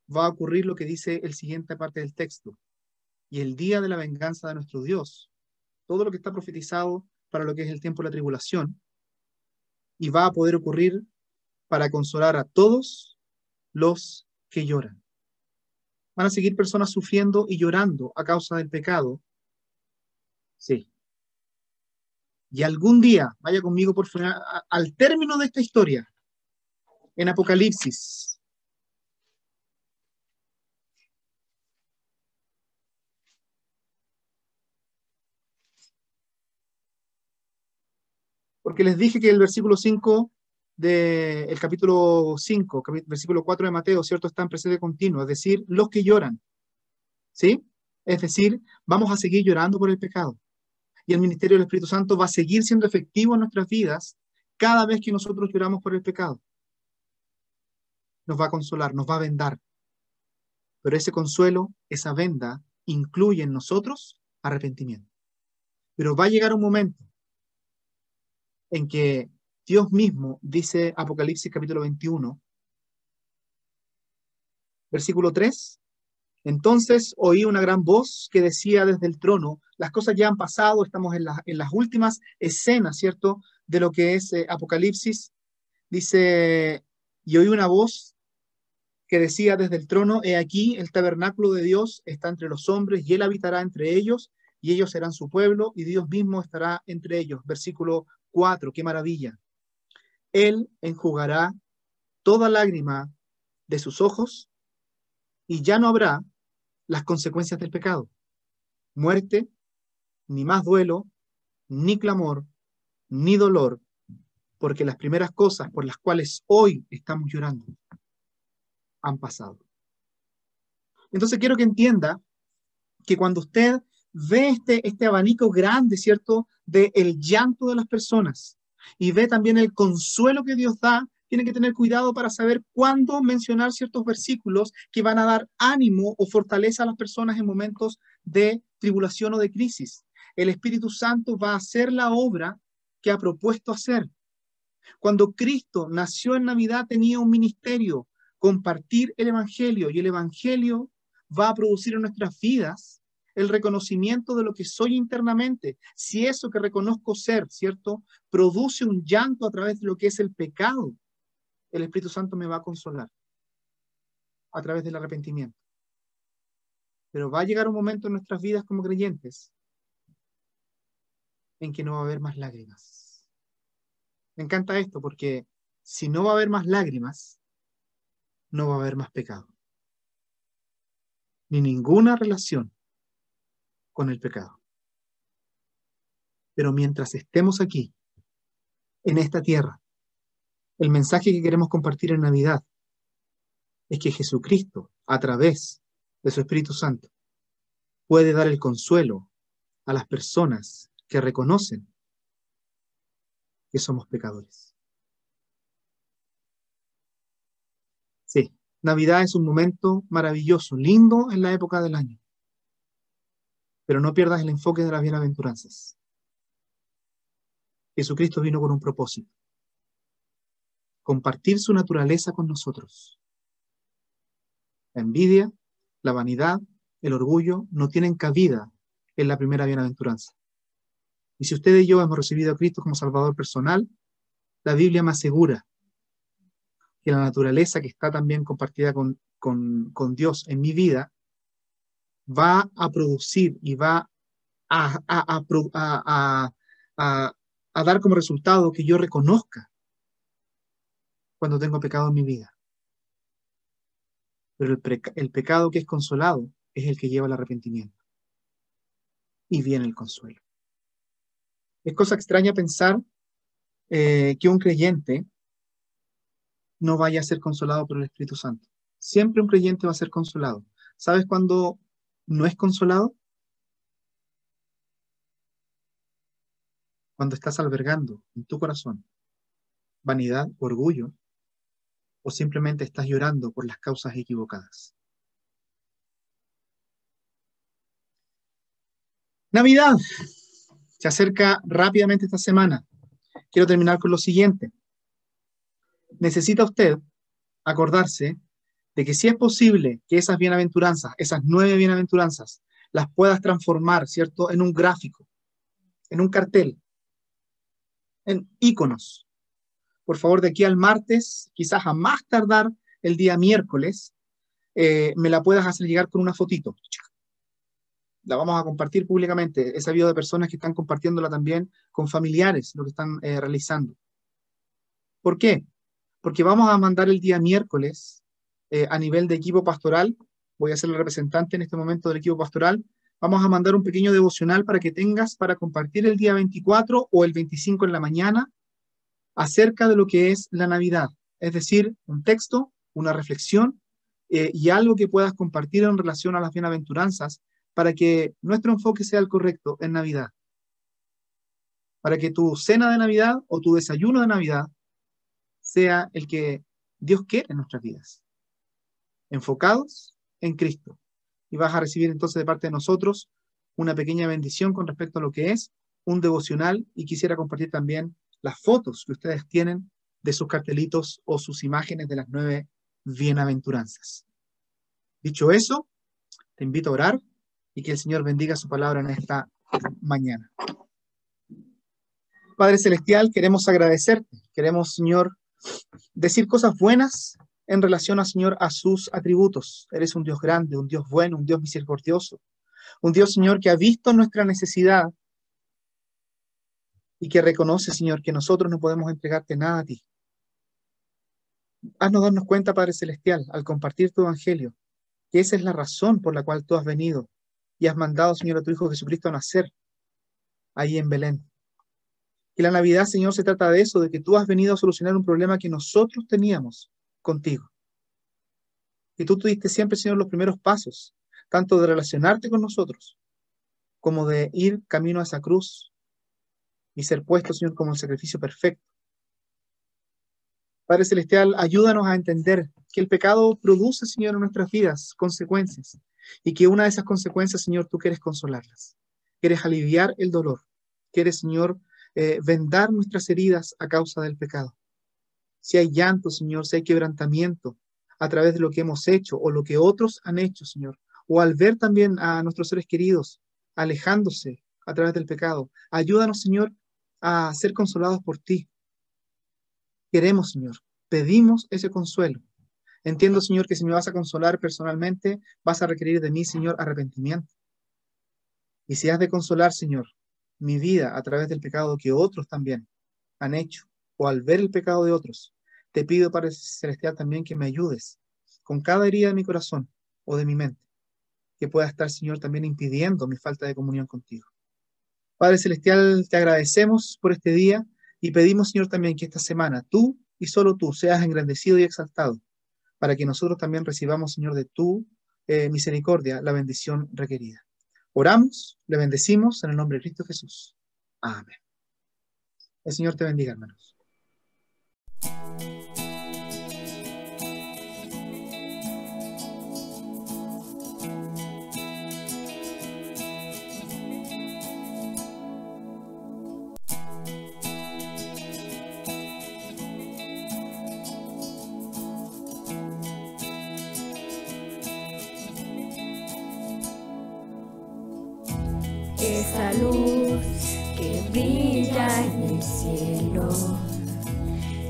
va a ocurrir lo que dice el siguiente parte del texto. Y el día de la venganza de nuestro Dios, todo lo que está profetizado para lo que es el tiempo de la tribulación, y va a poder ocurrir para consolar a todos los que lloran. ¿Van a seguir personas sufriendo y llorando a causa del pecado? Sí. Y algún día, vaya conmigo por favor, al término de esta historia, en Apocalipsis, porque les dije que el versículo 5 del capítulo 5, versículo 4 de Mateo, ¿cierto? Está en presente continuo, es decir, los que lloran, ¿sí? Es decir, vamos a seguir llorando por el pecado. Y el ministerio del Espíritu Santo va a seguir siendo efectivo en nuestras vidas cada vez que nosotros lloramos por el pecado. Nos va a consolar, nos va a vendar. Pero ese consuelo, esa venda, incluye en nosotros arrepentimiento. Pero va a llegar un momento en que Dios mismo, dice Apocalipsis capítulo 21, versículo 3, entonces oí una gran voz que decía desde el trono, las cosas ya han pasado, estamos en las últimas escenas, ¿cierto?, de lo que es Apocalipsis. Dice, y oí una voz que decía desde el trono, he aquí, el tabernáculo de Dios está entre los hombres, y él habitará entre ellos, y ellos serán su pueblo, y Dios mismo estará entre ellos. Versículo 4, qué maravilla. Él enjugará toda lágrima de sus ojos, y ya no habrá las consecuencias del pecado. Muerte, ni más duelo, ni clamor, ni dolor, porque las primeras cosas por las cuales hoy estamos llorando han pasado. Entonces quiero que entienda que cuando usted ve este abanico grande, ¿cierto?, de el llanto de las personas y ve también el consuelo que Dios da, tiene que tener cuidado para saber cuándo mencionar ciertos versículos que van a dar ánimo o fortaleza a las personas en momentos de tribulación o de crisis. El Espíritu Santo va a hacer la obra que ha propuesto hacer. Cuando Cristo nació en Navidad tenía un ministerio, compartir el Evangelio, y el Evangelio va a producir en nuestras vidas el reconocimiento de lo que soy internamente. Si eso que reconozco ser, ¿cierto?, produce un llanto a través de lo que es el pecado, el Espíritu Santo me va a consolar a través del arrepentimiento. Pero va a llegar un momento en nuestras vidas como creyentes en que no va a haber más lágrimas. Me encanta esto porque si no va a haber más lágrimas, no va a haber más pecado, ni ninguna relación con el pecado. Pero mientras estemos aquí, en esta tierra, el mensaje que queremos compartir en Navidad es que Jesucristo, a través de su Espíritu Santo, puede dar el consuelo a las personas que reconocen que somos pecadores. Sí, Navidad es un momento maravilloso, lindo en la época del año, pero no pierdas el enfoque de las bienaventuranzas. Jesucristo vino con un propósito: compartir su naturaleza con nosotros. La envidia, la vanidad, el orgullo no tienen cabida en la primera bienaventuranza. Y si usted y yo hemos recibido a Cristo como Salvador personal, la Biblia me asegura que la naturaleza que está también compartida con Dios en mi vida va a producir y va a dar como resultado que yo reconozca cuando tengo pecado en mi vida. Pero el pecado que es consolado es el que lleva al arrepentimiento. Y viene el consuelo. Es cosa extraña pensar que un creyente no vaya a ser consolado por el Espíritu Santo. Siempre un creyente va a ser consolado. ¿Sabes cuándo no es consolado? Cuando estás albergando en tu corazón vanidad, orgullo, o simplemente estás llorando por las causas equivocadas. Navidad. Se acerca rápidamente esta semana. Quiero terminar con lo siguiente. Necesita usted acordarse de que si es posible que esas bienaventuranzas, esas 9 bienaventuranzas, las puedas transformar, ¿cierto?, en un gráfico, en un cartel, en íconos. Por favor, de aquí al martes, quizás a más tardar el día miércoles, me la puedas hacer llegar con una fotito. La vamos a compartir públicamente. He sabido de personas que están compartiéndola también con familiares, lo que están realizando. ¿Por qué? Porque vamos a mandar el día miércoles a nivel de equipo pastoral. Voy a ser el representante en este momento del equipo pastoral. Vamos a mandar un pequeño devocional para que tengas para compartir el día 24 o el 25 en la mañana acerca de lo que es la Navidad. Es decir, un texto, una reflexión y algo que puedas compartir en relación a las bienaventuranzas para que nuestro enfoque sea el correcto en Navidad. Para que tu cena de Navidad o tu desayuno de Navidad sea el que Dios quiere en nuestras vidas. Enfocados en Cristo. Y vas a recibir entonces de parte de nosotros una pequeña bendición con respecto a lo que es un devocional, y quisiera compartir también las fotos que ustedes tienen de sus cartelitos o sus imágenes de las 9 bienaventuranzas. Dicho eso, te invito a orar y que el Señor bendiga su palabra en esta mañana. Padre Celestial, queremos agradecerte, queremos, Señor, decir cosas buenas en relación a, Señor, a sus atributos. Eres un Dios grande, un Dios bueno, un Dios misericordioso, un Dios, Señor, que ha visto nuestra necesidad y que reconoce, Señor, que nosotros no podemos entregarte nada a ti. Haznos darnos cuenta, Padre Celestial, al compartir tu evangelio, que esa es la razón por la cual tú has venido y has mandado, Señor, a tu Hijo Jesucristo a nacer ahí en Belén. Que la Navidad, Señor, se trata de eso, de que tú has venido a solucionar un problema que nosotros teníamos contigo. Y tú tuviste siempre, Señor, los primeros pasos, tanto de relacionarte con nosotros, como de ir camino a esa cruz y ser puesto, Señor, como el sacrificio perfecto. Padre Celestial, ayúdanos a entender que el pecado produce, Señor, en nuestras vidas consecuencias, y que una de esas consecuencias, Señor, tú quieres consolarlas, quieres aliviar el dolor, quieres, Señor, vendar nuestras heridas a causa del pecado. Si hay llanto, Señor, si hay quebrantamiento a través de lo que hemos hecho o lo que otros han hecho, Señor, o al ver también a nuestros seres queridos alejándose a través del pecado, ayúdanos, Señor, a ser consolados por ti. Queremos, Señor, pedimos ese consuelo. Entiendo, Señor, que si me vas a consolar personalmente, vas a requerir de mí, Señor, arrepentimiento. Y si has de consolar, Señor, mi vida a través del pecado que otros también han hecho, o al ver el pecado de otros, te pido, Padre Celestial, también que me ayudes con cada herida de mi corazón o de mi mente, que pueda estar, Señor, también impidiendo mi falta de comunión contigo. Padre Celestial, te agradecemos por este día y pedimos, Señor, también que esta semana tú y solo tú seas engrandecido y exaltado, para que nosotros también recibamos, Señor, de tu misericordia la bendición requerida. Oramos, le bendecimos en el nombre de Cristo Jesús. Amén. El Señor te bendiga, hermanos. Esa luz que brilla en el cielo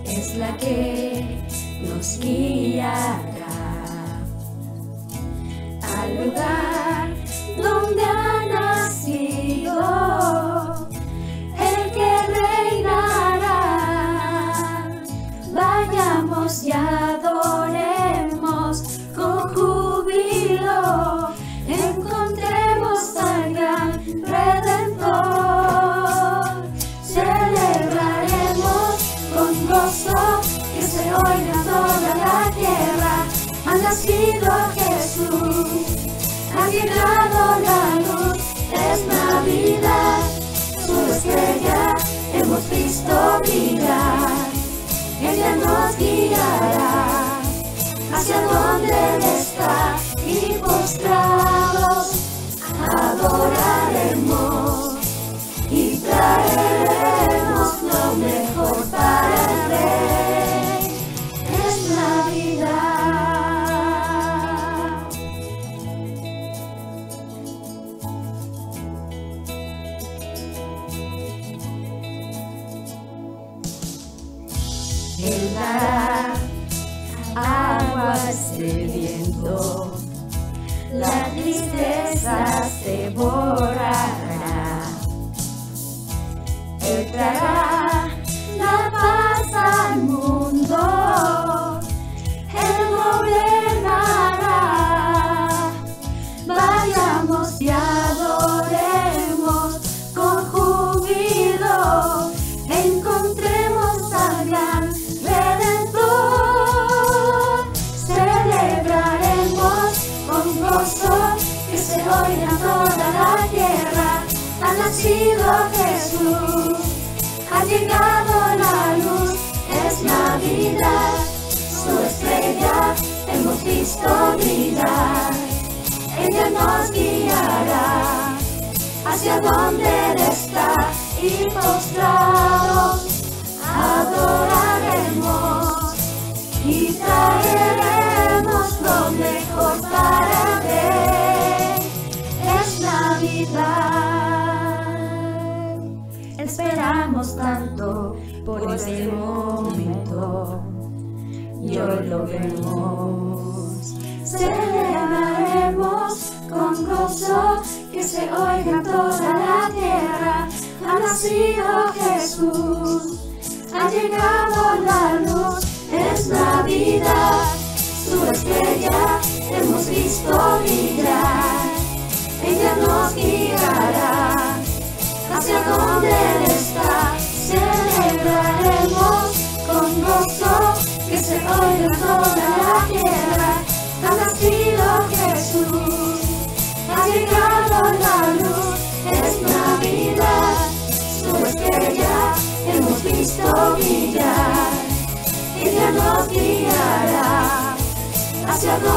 es la que nos guiará al lugar donde ha nacido el que reinará. Vayamos y adoremos con júbilo, encontremos al gran Redentor. Celebraremos con gozo que se oiga toda la tierra. Ha nacido Jesús, ha llegado la luz, es Navidad. Su estrella hemos visto brillar, ella nos guiará hacia donde Él está, y postrados adoraremos y traeremos lo mejor para el Rey. Es Navidad. Él dará aguas de viento, la tristeza se borrará. Él traerá la paz al mundo, Él gobernará. Vayamos y adoremos con júbilo, encontremos al gran Redentor. Celebraremos con gozo que se oiga en toda la tierra. Ha nacido Jesús, ha llegado la luz, es Navidad. Su estrella hemos visto brillar, ella nos guiará hacia donde Él está, y postrados adoraremos y traeremos lo mejor para el Rey. Es Navidad. Esperamos tanto por este momento y hoy lo vemos. Celebraremos con gozo que se oiga en toda la tierra. Ha nacido Jesús, ha llegado la luz, es Navidad. Su estrella hemos visto brillar, ella nos guiará hacia donde Él está. Celebraremos con gozo que se oiga en toda la tierra. Ha nacido Jesús, ha llegado la luz, es Navidad. Su estrella hemos visto brillar, ella nos guiará hacia donde